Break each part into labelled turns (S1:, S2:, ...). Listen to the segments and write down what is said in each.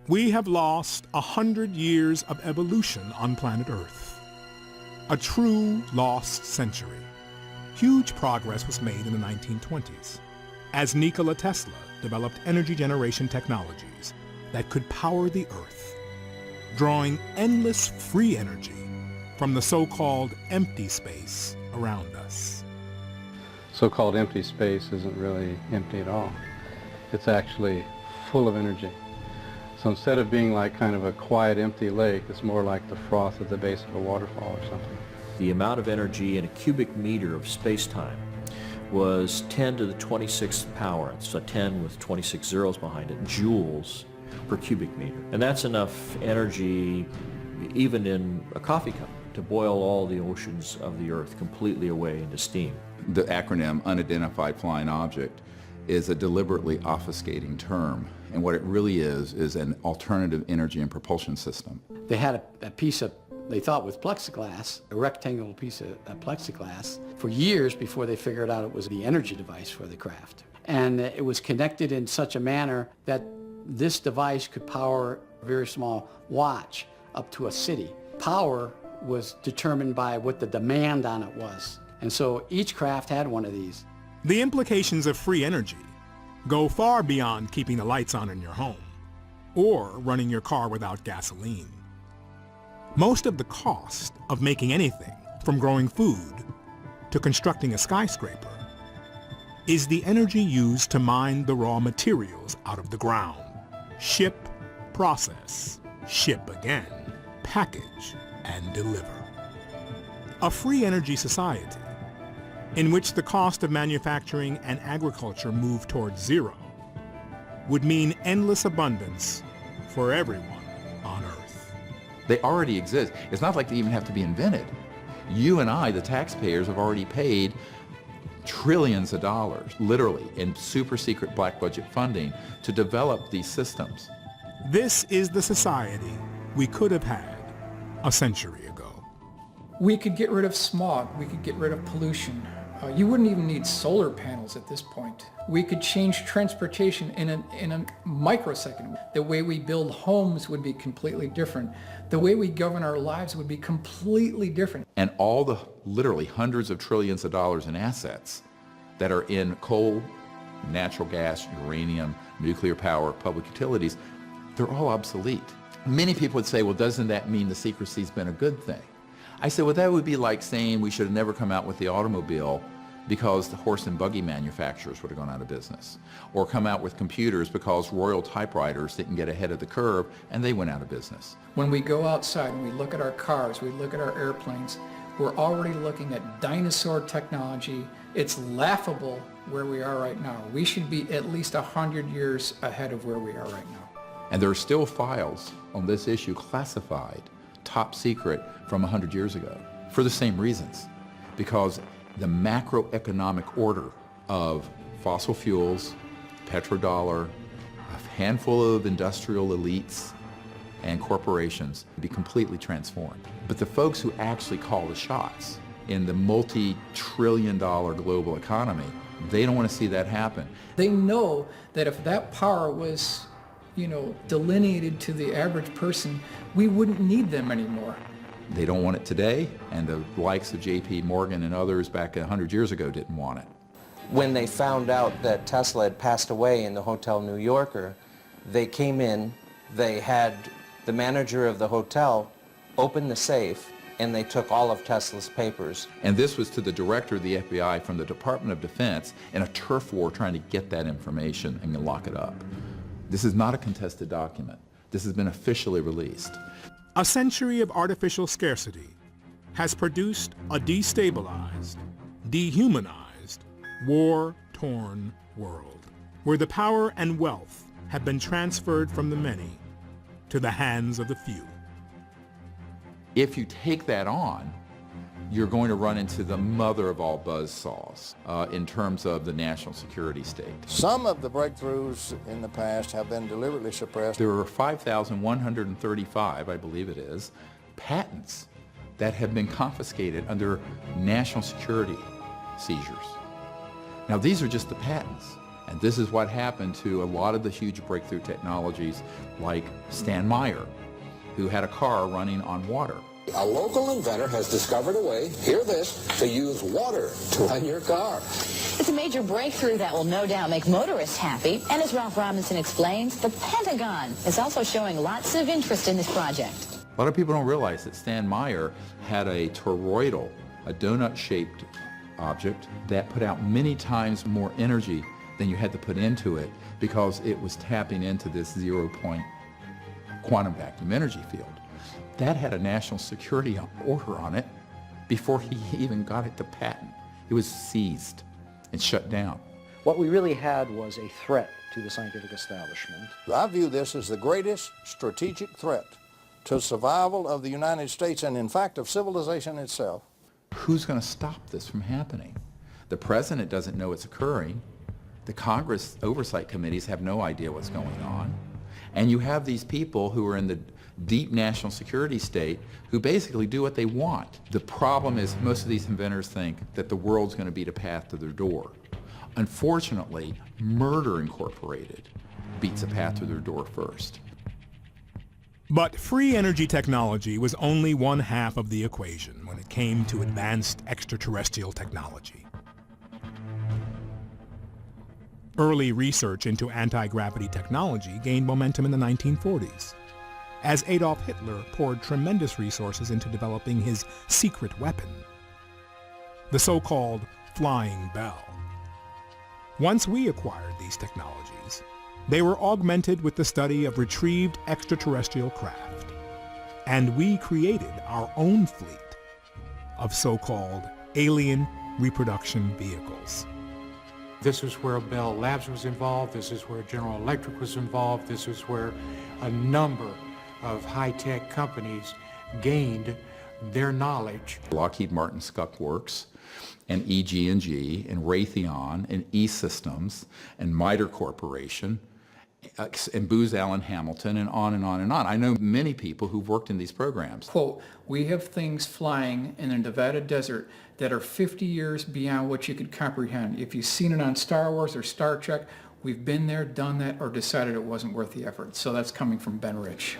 S1: We have lost 100 years of evolution on planet Earth. A true lost century. Huge progress was made in the 1920s as Nikola Tesla developed energy generation technologies that could power the Earth, drawing endless free energy from the so-called empty space around us.
S2: So-called empty space isn't really empty at all. It's actually full of energy. So instead of being like kind of a quiet, empty lake, it's more like the froth at the base of a waterfall or something.
S3: The amount of energy in a cubic meter of space-time was 10 to the 26th power, so 10 with 26 zeros behind it, joules per cubic meter. And that's enough energy, even in a coffee cup, to boil all the oceans of the Earth completely away into steam.
S4: The acronym Unidentified Flying Object is a deliberately obfuscating term, and what it really is an alternative energy and propulsion system.
S5: They had a piece of, they thought was plexiglass, a rectangular piece of plexiglass, for years before they figured out it was the energy device for the craft. And it was connected in such a manner that this device could power a very small watch up to a city. Power was determined by what the demand on it was. And so each craft had one of these.
S1: The implications of free energy go far beyond keeping the lights on in your home or running your car without gasoline. Most of the cost of making anything, from growing food to constructing a skyscraper, is the energy used to mine the raw materials out of the ground. Ship, process, ship again, package, and deliver. A free energy society in which the cost of manufacturing and agriculture move towards zero would mean endless abundance for everyone on Earth.
S4: They already exist. It's not like they even have to be invented. You and I, the taxpayers, have already paid trillions of dollars, literally, in super secret black budget funding to develop these systems.
S1: This is the society we could have had a century ago.
S6: We could get rid of smog. We could get rid of pollution. You wouldn't even need solar panels at this point. We could change transportation in a microsecond. The way we build homes would be completely different. The way we govern our lives would be completely different.
S4: And all the literally hundreds of trillions of dollars in assets that are in coal, natural gas, uranium, nuclear power, public utilities, they're all obsolete. Many people would say, well, doesn't that mean the secrecy's been a good thing? I said, well, that would be like saying we should have never come out with the automobile because the horse and buggy manufacturers would have gone out of business, or come out with computers because Royal typewriters didn't get ahead of the curve and they went out of business.
S6: When we go outside and we look at our cars, we look at our airplanes, we're already looking at dinosaur technology. It's laughable where we are right now. We should be at least 100 years ahead of where we are right now.
S4: And there are still files on this issue classified, top secret, from 100 years ago, for the same reasons. Because the macroeconomic order of fossil fuels, petrodollar, a handful of industrial elites and corporations be completely transformed. But the folks who actually call the shots in the multi-trillion-dollar global economy, they don't want to see that happen.
S6: They know that if that power was, delineated to the average person, we wouldn't need them anymore.
S4: They don't want it today, and the likes of J.P. Morgan and others back 100 years ago didn't want it.
S7: When they found out that Tesla had passed away in the Hotel New Yorker, they came in, they had the manager of the hotel open the safe, and they took all of Tesla's papers.
S4: And this was to the director of the FBI from the Department of Defense in a turf war trying to get that information and lock it up. This is not a contested document. This has been officially released.
S1: A century of artificial scarcity has produced a destabilized, dehumanized, war-torn world, where the power and wealth have been transferred from the many to the hands of the few.
S4: If you take that on, you're going to run into the mother of all buzzsaws in terms of the national security state.
S8: Some of the breakthroughs in the past have been deliberately suppressed.
S4: There are 5,135, I believe it is, patents that have been confiscated under national security seizures. Now, these are just the patents. And this is what happened to a lot of the huge breakthrough technologies like Stan Meyer, who had a car running on water.
S9: A local inventor has discovered a way, hear this, to use water to run your car.
S10: It's a major breakthrough that will no doubt make motorists happy. And as Ralph Robinson explains, the Pentagon is also showing lots of interest in this project.
S4: A lot of people don't realize that Stan Meyer had a toroidal, a donut-shaped object that put out many times more energy than you had to put into it because it was tapping into this 0-point quantum vacuum energy field. That had a national security order on it before he even got it to patent. It was seized and shut down.
S11: What we really had was a threat to the scientific establishment.
S8: I view this as the greatest strategic threat to survival of the United States and, in fact, of civilization itself.
S4: Who's going to stop this from happening? The president doesn't know it's occurring. The Congress oversight committees have no idea what's going on. And you have these people who are in the deep national security state who basically do what they want. The problem is most of these inventors think that the world's going to beat a path to their door. Unfortunately, Murder Incorporated beats a path to their door first.
S1: But free energy technology was only one half of the equation when it came to advanced extraterrestrial technology. Early research into anti-gravity technology gained momentum in the 1940s, as Adolf Hitler poured tremendous resources into developing his secret weapon, the so-called flying bell. Once we acquired these technologies, they were augmented with the study of retrieved extraterrestrial craft, and we created our own fleet of so-called alien reproduction vehicles.
S12: This is where Bell Labs was involved, this is where General Electric was involved, this is where a number of high-tech companies gained their knowledge.
S4: Lockheed Martin Skunk Works and EG&G and Raytheon and E-Systems and MITRE Corporation and Booz Allen Hamilton and on and on and on. I know many people who've worked in these programs.
S6: Quote, we have things flying in the Nevada desert that are 50 years beyond what you could comprehend. If you've seen it on Star Wars or Star Trek, we've been there, done that, or decided it wasn't worth the effort. So that's coming from Ben Rich.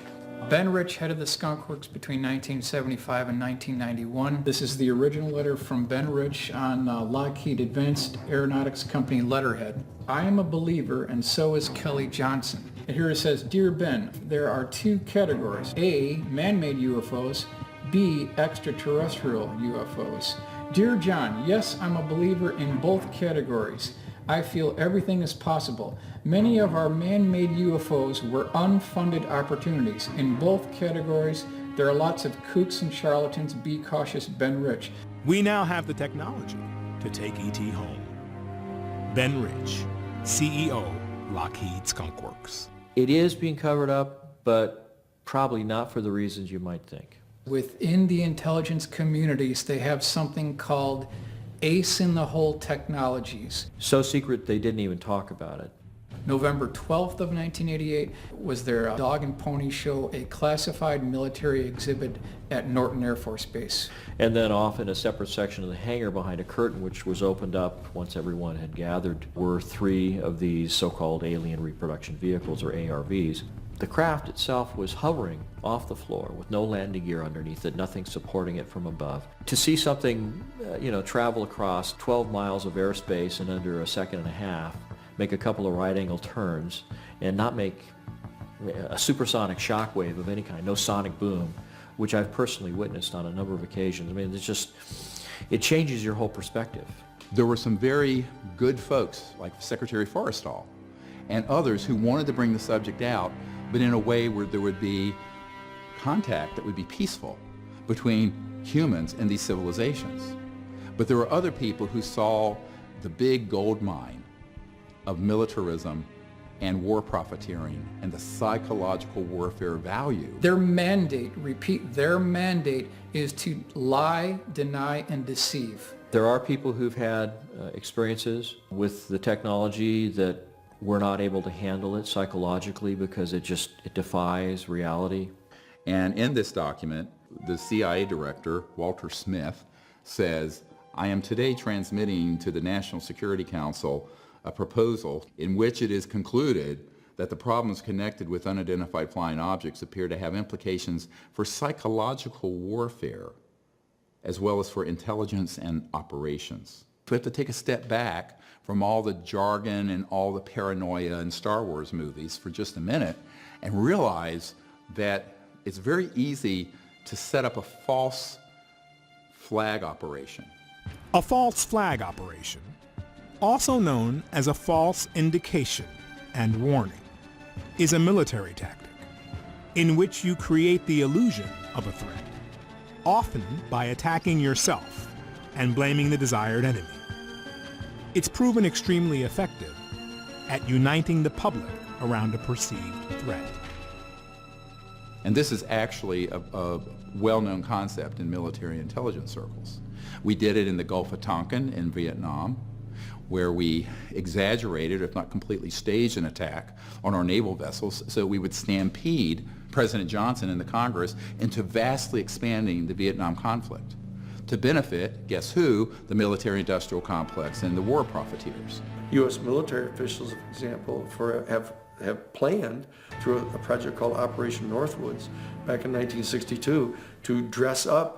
S6: Ben Rich headed the Skunk Works between 1975 and 1991. This is the original letter from Ben Rich on Lockheed Advanced Aeronautics Company letterhead. I am a believer, and so is Kelly Johnson. And here it says, Dear Ben, there are two categories. A, man-made UFOs. B, extraterrestrial UFOs. Dear John, yes, I'm a believer in both categories. I feel everything is possible. Many of our man-made UFOs were unfunded opportunities. In both categories, there are lots of kooks and charlatans. Be cautious, Ben Rich.
S1: We now have the technology to take ET home. Ben Rich, CEO, Lockheed Skunk Works.
S3: It is being covered up, but probably not for the reasons you might think.
S6: Within the intelligence communities, they have something called ace-in-the-hole technologies.
S3: So secret they didn't even talk about it.
S6: November 12th of 1988 was their dog and pony show, a classified military exhibit at Norton Air Force Base.
S3: And then off in a separate section of the hangar behind a curtain, which was opened up once everyone had gathered, were 3 of these so-called alien reproduction vehicles, or ARVs. The craft itself was hovering off the floor with no landing gear underneath it, nothing supporting it from above. To see something, travel across 12 miles of airspace in under a second and a half, make a couple of right-angle turns, and not make a supersonic shockwave of any kind, no sonic boom, which I've personally witnessed on a number of occasions. I mean, it changes your whole perspective.
S4: There were some very good folks, like Secretary Forrestal, and others who wanted to bring the subject out, but in a way where there would be contact that would be peaceful between humans and these civilizations. But there were other people who saw the big gold mine of militarism and war profiteering and the psychological warfare value.
S6: Their mandate, their mandate is to lie, deny, and deceive.
S3: There are people who've had experiences with the technology that were not able to handle it psychologically because it defies reality.
S4: And in this document, the CIA director, Walter Smith, says, I am today transmitting to the National Security Council a proposal in which it is concluded that the problems connected with unidentified flying objects appear to have implications for psychological warfare as well as for intelligence and operations. We have to take a step back from all the jargon and all the paranoia in Star Wars movies for just a minute and realize that it's very easy to set up a false flag operation.
S1: A false flag operation, also known as a false indication and warning, is a military tactic in which you create the illusion of a threat, often by attacking yourself and blaming the desired enemy. It's proven extremely effective at uniting the public around a perceived threat.
S4: And this is actually a well-known concept in military intelligence circles. We did it in the Gulf of Tonkin in Vietnam, where we exaggerated, if not completely staged, an attack on our naval vessels so we would stampede President Johnson and the Congress into vastly expanding the Vietnam conflict to benefit, guess who, the military-industrial complex and the war profiteers.
S13: U.S. military officials, for example, have planned through a project called Operation Northwoods back in 1962 to dress up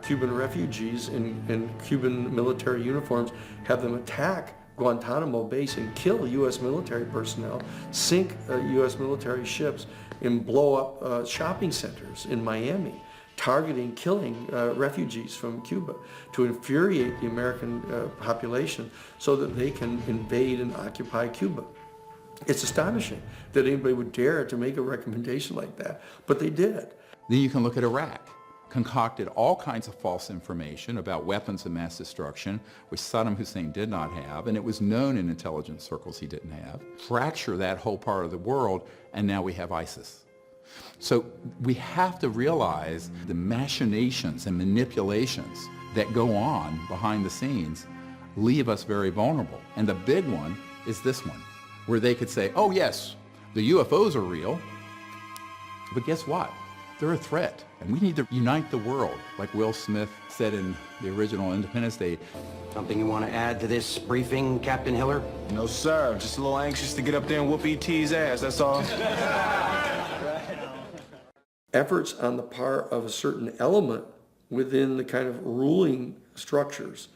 S13: Cuban refugees in Cuban military uniforms, have them attack Guantanamo Base and kill U.S. military personnel, sink U.S. military ships, and blow up shopping centers in Miami, targeting, killing refugees from Cuba to infuriate the American population so that they can invade and occupy Cuba. It's astonishing that anybody would dare to make a recommendation like that, but they did.
S4: Then you can look at Iraq. Concocted all kinds of false information about weapons of mass destruction, which Saddam Hussein did not have, and it was known in intelligence circles he didn't have. Fracture that whole part of the world, and now we have ISIS. So we have to realize the machinations and manipulations that go on behind the scenes leave us very vulnerable. And the big one is this one, where they could say, oh yes, the UFOs are real, but guess what? They're a threat, and we need to unite the world, like Will Smith said in the original Independence Day.
S14: Something you want to add to this briefing, Captain Hiller?
S15: No, sir. Just a little anxious to get up there and whoop E.T.'s ass, that's all.
S13: Efforts on the part of a certain element within the kind of ruling structures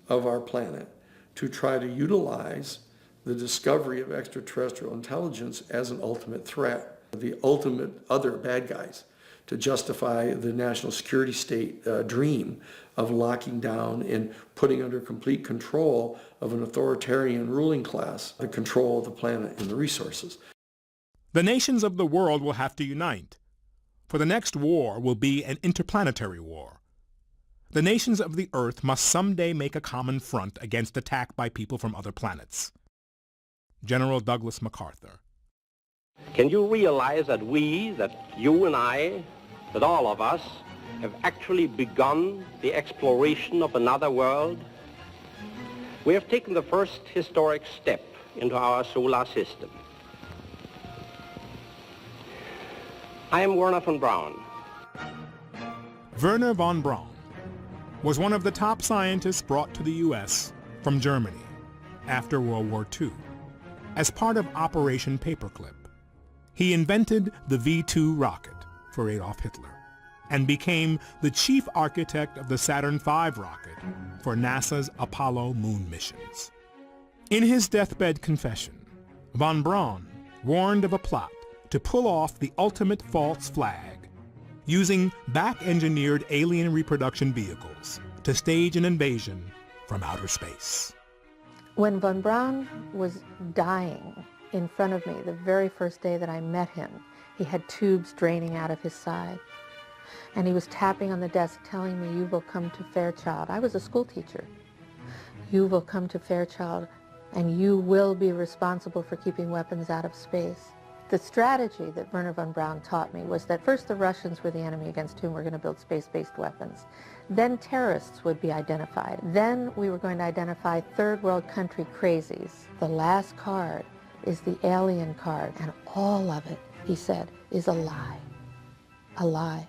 S13: of our planet to try to utilize the discovery of extraterrestrial intelligence as an ultimate threat, the ultimate other bad guys, to justify the national security state dream of locking down and putting under complete control of an authoritarian ruling class the control of the planet and the resources.
S1: The nations of the world will have to unite, for the next war will be an interplanetary war. The nations of the Earth must someday make a common front against attack by people from other planets. General Douglas MacArthur.
S16: Can you realize that you and I, that all of us, have actually begun the exploration of another world? We have taken the first historic step into our solar system. I am Wernher von Braun.
S1: Wernher von Braun was one of the top scientists brought to the U.S. from Germany after World War II as part of Operation Paperclip. He invented the V-2 rocket for Adolf Hitler and became the chief architect of the Saturn V rocket for NASA's Apollo moon missions. In his deathbed confession, von Braun warned of a plot to pull off the ultimate false flag, using back-engineered alien reproduction vehicles to stage an invasion from outer space.
S17: When von Braun was dying in front of me, the very first day that I met him, he had tubes draining out of his side. And he was tapping on the desk telling me, "You will come to Fairchild." I was a school teacher. "You will come to Fairchild and you will be responsible for keeping weapons out of space." The strategy that Wernher von Braun taught me was that first the Russians were the enemy against whom we're going to build space-based weapons. Then terrorists would be identified. Then we were going to identify third world country crazies. The last card is the alien card, and all of it, he said, is a lie. A lie.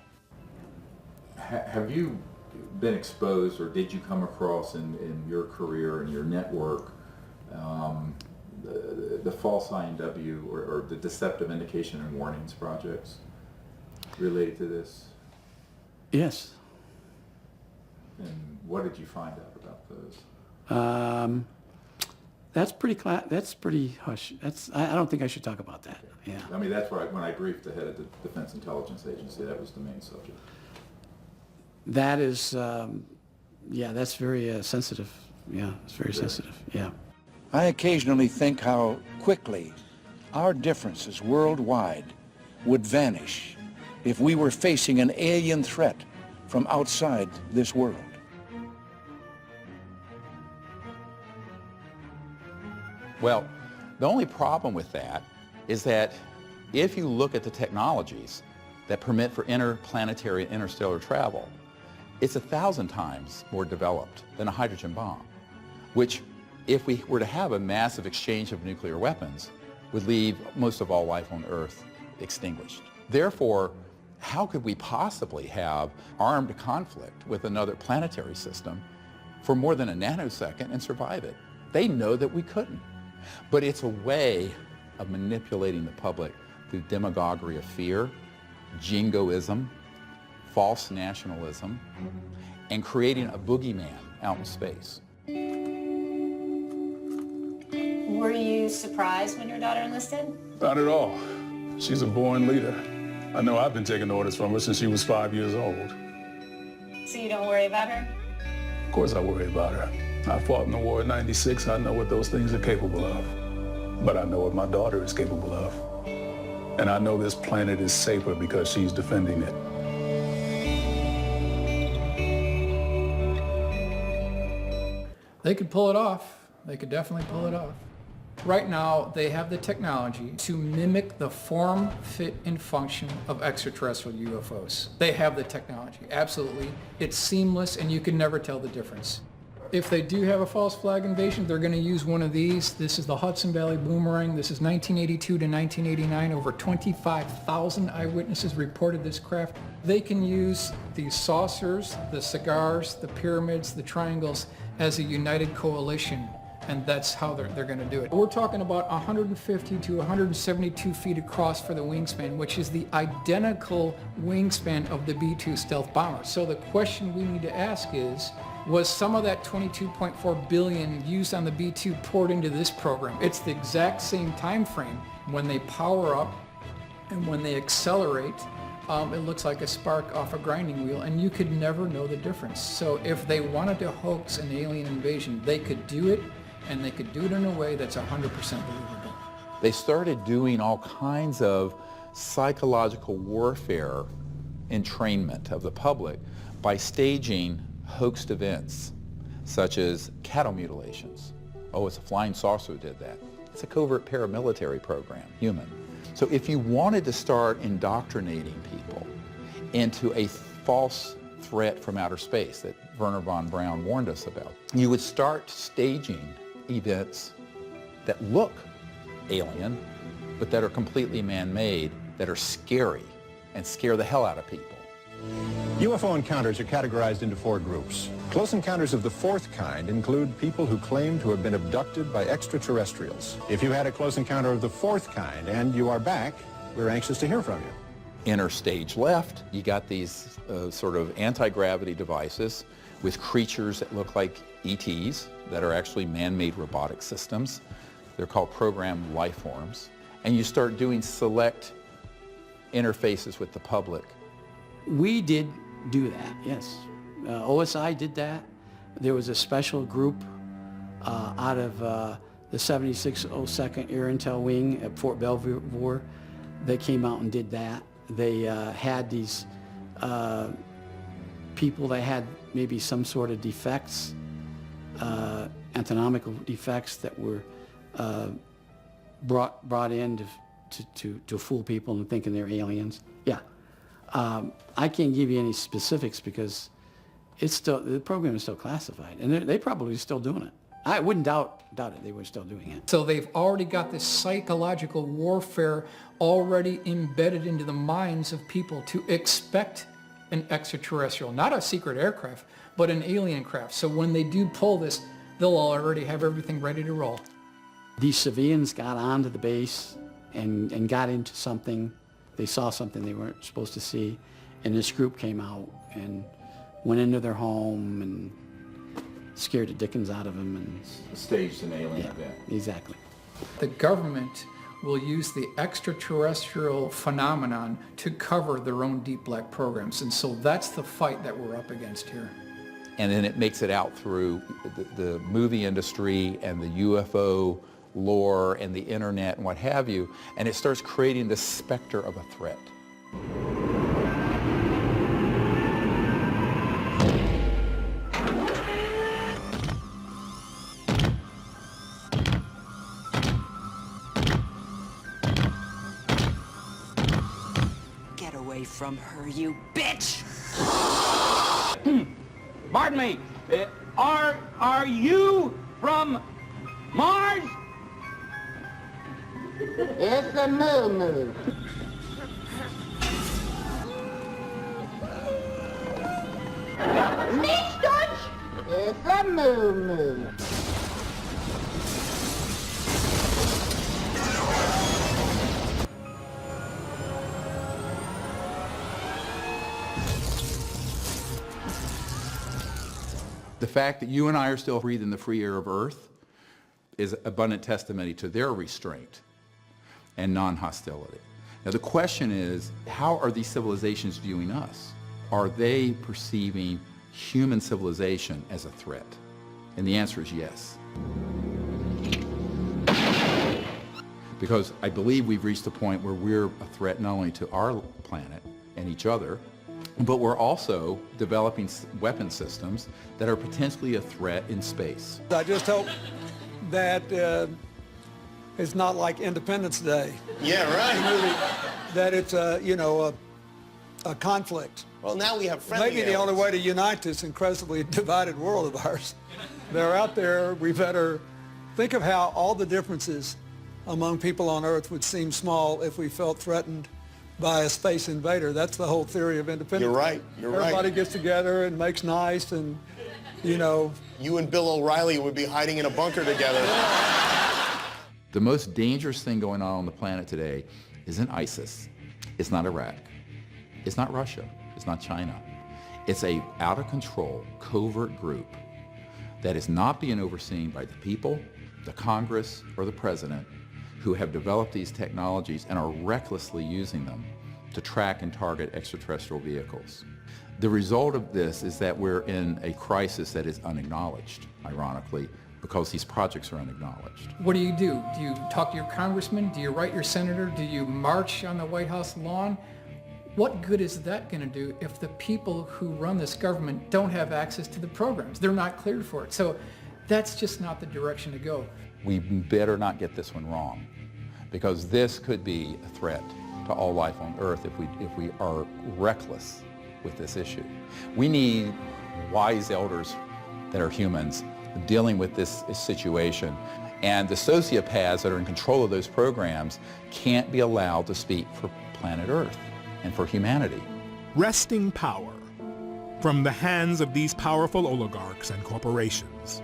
S4: Have you been exposed, or did you come across in your career and your network the false INW or the deceptive indication and warnings projects related to this?
S5: Yes.
S4: And what did you find out about those?
S5: That's pretty hush. I don't think I should talk about that. Yeah.
S4: I mean, that's where when I briefed the head of the Defense Intelligence Agency, that was the main subject.
S5: That is, yeah, that's very sensitive. Yeah, it's very sensitive. Yeah.
S18: I occasionally think how quickly our differences worldwide would vanish if we were facing an alien threat from outside this world.
S4: Well, the only problem with that is that if you look at the technologies that permit for interplanetary and interstellar travel, it's 1,000 times more developed than a hydrogen bomb, which, if we were to have a massive exchange of nuclear weapons, would leave most of all life on Earth extinguished. Therefore, how could we possibly have armed conflict with another planetary system for more than a nanosecond and survive it? They know that we couldn't. But it's a way of manipulating the public through demagoguery of fear, jingoism, false nationalism, and creating a boogeyman out in space.
S10: Were you surprised when your daughter enlisted?
S19: Not at all. She's a born leader. I know I've been taking orders from her since she was 5 years old.
S10: So you don't worry about her?
S19: Of course I worry about her. I fought in the war in '96. I know what those things are capable of. But I know what my daughter is capable of. And I know this planet is safer because she's defending it.
S6: They could pull it off. They could definitely pull it off. Right now, they have the technology to mimic the form, fit, and function of extraterrestrial UFOs. They have the technology, absolutely. It's seamless, and you can never tell the difference. If they do have a false flag invasion, they're going to use one of these. This is the Hudson Valley Boomerang. This is 1982 to 1989. Over 25,000 eyewitnesses reported this craft. They can use these saucers, the cigars, the pyramids, the triangles as a united coalition, and that's how they're going to do it. We're talking about 150 to 172 feet across for the wingspan, which is the identical wingspan of the B-2 stealth bomber. So the question we need to ask is, was some of that $22.4 billion used on the B-2 poured into this program? It's the exact same time frame. When they power up and when they accelerate, it looks like a spark off a grinding wheel, and you could never know the difference. So if they wanted to hoax an alien invasion, they could do it, and they could do it in a way that's 100% believable.
S4: They started doing all kinds of psychological warfare entrainment of the public by staging hoaxed events, such as cattle mutilations. Oh, it's a flying saucer who did that. It's a covert paramilitary program, human. So if you wanted to start indoctrinating people into a false threat from outer space that Wernher von Braun warned us about, you would start staging events that look alien, but that are completely man-made, that are scary and scare the hell out of people.
S20: UFO encounters are categorized into 4 groups. Close encounters of the 4th kind include people who claim to have been abducted by extraterrestrials. If you had a close encounter of the 4th kind and you are back, we're anxious to hear from you.
S4: Inner stage left, you got these sort of anti-gravity devices with creatures that look like ETs that are actually man-made robotic systems. They're called programmed life forms. And you start doing select interfaces with the public.
S5: We did do that, yes. OSI did that. There was a special group out of the 7602nd Air Intel Wing at Fort Belvoir that came out and did that. They had these people that had maybe some sort of defects, anatomical defects that were brought in to fool people into thinking they're aliens. Yeah. I can't give you any specifics because the program is still classified, and they're probably still doing it. I wouldn't doubt it. They were still doing it.
S6: So they've already got this psychological warfare already embedded into the minds of people to expect an extraterrestrial, not a secret aircraft, but an alien craft. So when they do pull this, they'll already have everything ready to roll.
S5: These civilians got onto the base and got into something. They saw something they weren't supposed to see, and this group came out and went into their home and scared the dickens out of them. And
S4: Staged an alien event.
S5: Exactly.
S6: The government will use the extraterrestrial phenomenon to cover their own deep black programs. And so that's the fight that we're up against here.
S4: And then it makes it out through the movie industry and the UFO lore and the internet and what have you, and it starts creating this specter of a threat.
S21: Get away from her, you bitch!
S22: Pardon me, are you from Mars?
S23: It's a moo-moo. Nicht Deutsch! It's a moo-moo.
S4: The fact that you and I are still breathing the free air of Earth is abundant testimony to their restraint and non-hostility. Now the question is, how are these civilizations viewing us? Are they perceiving human civilization as a threat? And the answer is yes. Because I believe we've reached a point where we're a threat not only to our planet and each other, but we're also developing weapon systems that are potentially a threat in space.
S24: I just hope that it's not like Independence Day.
S25: Yeah, right.
S24: That it's a conflict.
S25: Well, now we have friendly
S24: Maybe the only way to unite this incredibly divided world of ours. They're out there. We better think of how all the differences among people on Earth would seem small if we felt threatened by a space invader. That's the whole theory of independence.
S25: You're right.
S24: Everybody gets together and makes nice and,
S25: You and Bill O'Reilly would be hiding in a bunker together.
S4: The most dangerous thing going on the planet today isn't ISIS. It's not Iraq. It's not Russia. It's not China. It's a out-of-control, covert group that is not being overseen by the people, the Congress, or the president, who have developed these technologies and are recklessly using them to track and target extraterrestrial vehicles. The result of this is that we're in a crisis that is unacknowledged, ironically, because these projects are unacknowledged.
S6: What do? Do you talk to your congressman? Do you write your senator? Do you march on the White House lawn? What good is that going to do if the people who run this government don't have access to the programs? They're not cleared for it. So that's just not the direction to go.
S4: We better not get this one wrong, because this could be a threat to all life on Earth if we are reckless with this issue. We need wise elders that are humans dealing with this situation, and the sociopaths that are in control of those programs can't be allowed to speak for planet Earth and for humanity.
S1: Wresting power from the hands of these powerful oligarchs and corporations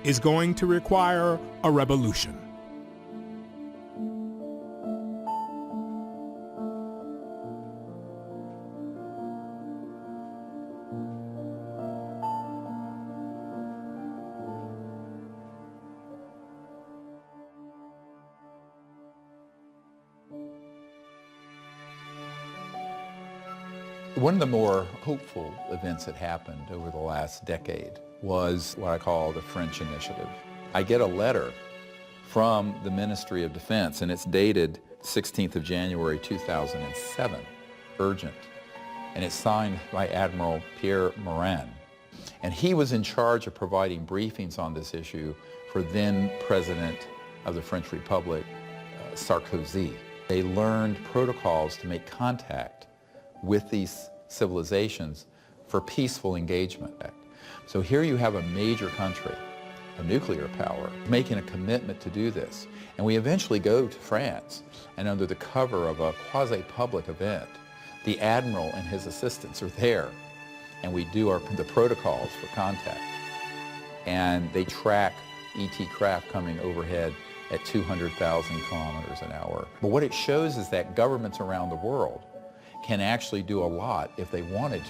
S1: is going to require a revolution.
S4: One of the more hopeful events that happened over the last decade was what I call the French Initiative. I get a letter from the Ministry of Defense, and it's dated 16th of January 2007, urgent, and it's signed by Admiral Pierre Morin. And he was in charge of providing briefings on this issue for then President of the French Republic, Sarkozy. They learned protocols to make contact with these civilizations for peaceful engagement. So here you have a major country, a nuclear power, making a commitment to do this. And we eventually go to France, and under the cover of a quasi-public event, The admiral and his assistants are there, and we do the protocols for contact. And they track ET craft coming overhead at 200,000 kilometers an hour. But what it shows is that governments around the world can actually do a lot, if they wanted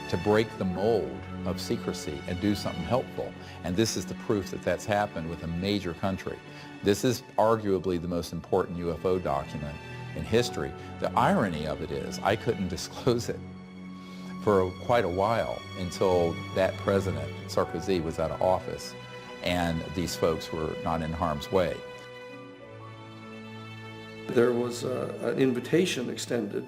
S4: to break the mold of secrecy and do something helpful. And this is the proof that that's happened with a major country. This is arguably the most important UFO document in history. The irony of it is I couldn't disclose it for quite a while until that president, Sarkozy, was out of office and these folks were not in harm's way.
S13: There was an invitation extended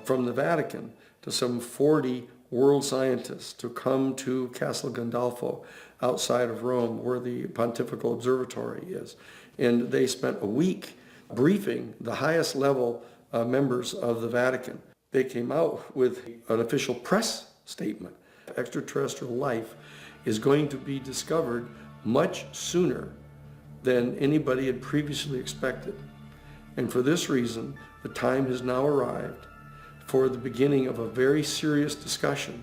S13: from the Vatican to some 40 world scientists to come to Castel Gandolfo outside of Rome, where the Pontifical Observatory is. And they spent a week briefing the highest level members of the Vatican. They came out with an official press statement. Extraterrestrial life is going to be discovered much sooner than anybody had previously expected. And for this reason, the time has now arrived for the beginning of a very serious discussion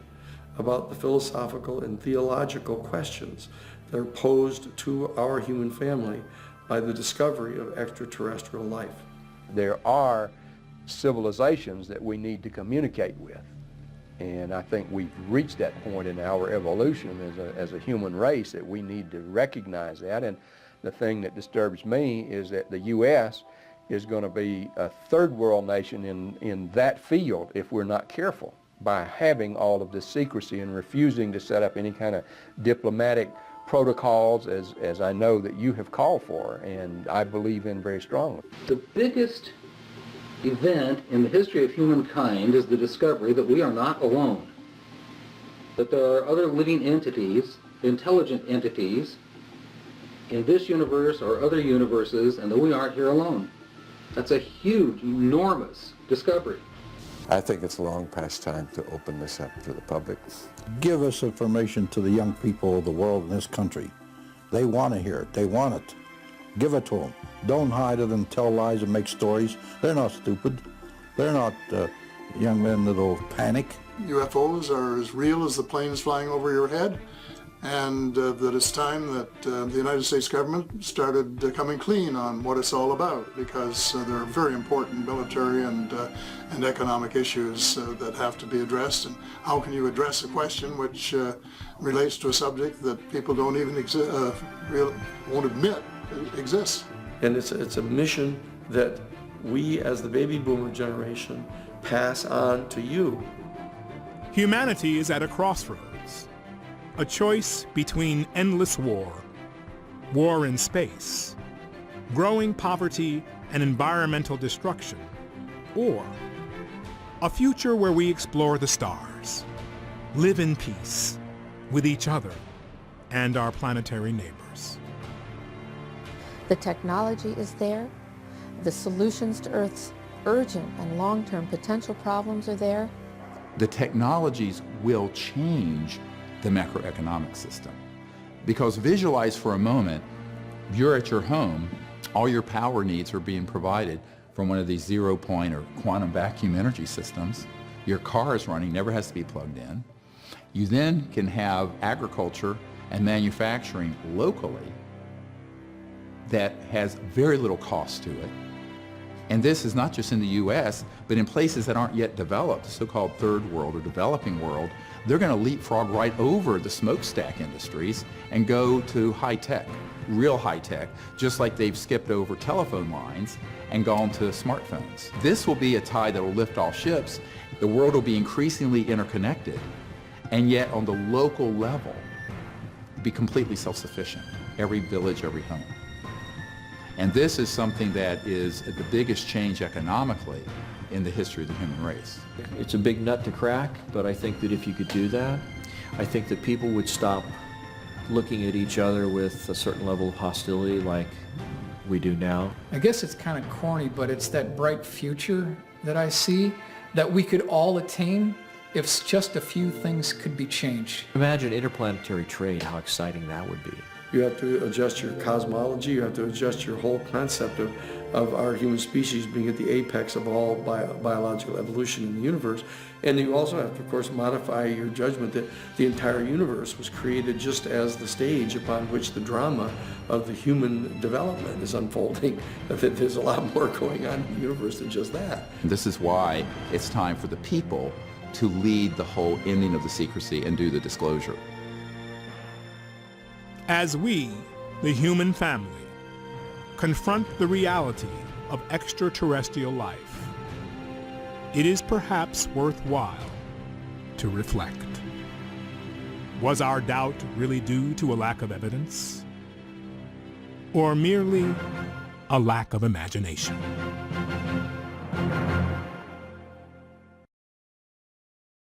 S13: about the philosophical and theological questions that are posed to our human family by the discovery of extraterrestrial life.
S2: There are civilizations that we need to communicate with. And I think we've reached that point in our evolution as a human race that we need to recognize that. And the thing that disturbs me is that the U.S. is going to be a third world nation in that field if we're not careful, by having all of this secrecy and refusing to set up any kind of diplomatic protocols as I know that you have called for and I believe in very strongly.
S7: The biggest event in the history of humankind is the discovery that we are not alone, that there are other living entities, intelligent entities, in this universe or other universes, and that we aren't here alone. That's a huge, enormous discovery.
S8: I think it's long past time to open this up to the public.
S18: Give us information to the young people of the world in this country. They want to hear it. They want it. Give it to them. Don't hide it and tell lies and make stories. They're not stupid. They're not young men that'll panic.
S9: UFOs are as real as the planes flying over your head, and that it's time that the United States government started coming clean on what it's all about, because there are very important military and economic issues that have to be addressed. And how can you address a question which relates to a subject that people don't even won't admit exists?
S13: And it's a mission that we, as the baby boomer generation, pass on to you.
S1: Humanity is at a crossroads, a choice between endless war, war in space, growing poverty and environmental destruction, or a future where we explore the stars, live in peace with each other and our planetary neighbors.
S17: The technology is there. The solutions to Earth's urgent and long-term potential problems are there.
S4: The technologies will change the macroeconomic system. Because visualize for a moment, you're at your home, all your power needs are being provided from one of these zero-point or quantum vacuum energy systems. Your car is running, never has to be plugged in. You then can have agriculture and manufacturing locally that has very little cost to it. And this is not just in the U.S., but in places that aren't yet developed, the so-called third world or developing world. They're going to leapfrog right over the smokestack industries and go to high-tech, real high-tech, just like they've skipped over telephone lines and gone to smartphones. This will be a tide that will lift all ships. The world will be increasingly interconnected, and yet on the local level, be completely self-sufficient, every village, every home. And this is something that is the biggest change economically in the history of the human race.
S3: It's a big nut to crack, but I think that if you could do that, I think that people would stop looking at each other with a certain level of hostility like we do now.
S6: I guess it's kind of corny, but it's that bright future that I see that we could all attain if just a few things could be changed.
S3: Imagine interplanetary trade, how exciting that would be.
S13: You have to adjust your cosmology. You have to adjust your whole concept of our human species being at the apex of all biological evolution in the universe. And you also have to, of course, modify your judgment that the entire universe was created just as the stage upon which the drama of the human development is unfolding, that there's a lot more going on in the universe than just that.
S4: This is why it's time for the people to lead the whole ending of the secrecy and do the disclosure.
S1: As we, the human family, confront the reality of extraterrestrial life, it is perhaps worthwhile to reflect. Was our doubt really due to a lack of evidence? Or merely a lack of imagination?